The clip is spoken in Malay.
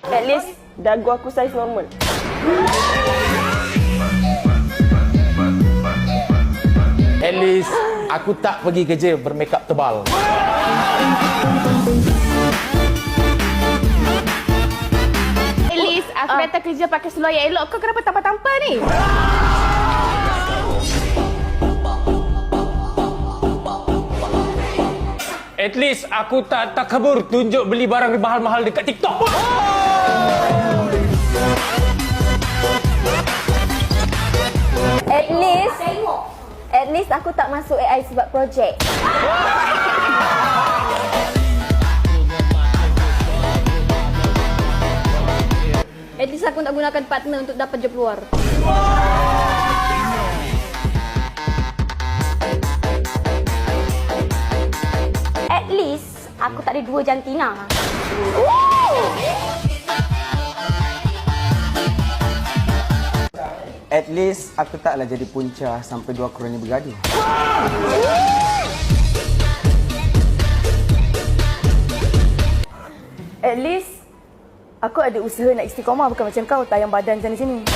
At least dagu aku saiz normal. At least aku tak pergi kerja bermakeup tebal. At least aku datang kerja pakai seluar yang elok. Kau kenapa tampar-tampar ni? At least aku tak takabur tunjuk beli barang mahal-mahal dekat TikTok. At least aku tak masuk AI sebab projek. At least aku nak gunakan partner untuk dapat job luar. At least aku tak ada 2 jantina. At least aku taklah jadi punca sampai 2 korang ni bergaduh. At least aku ada usaha nak istiqomah, bukan macam kau tayang badan sana sini.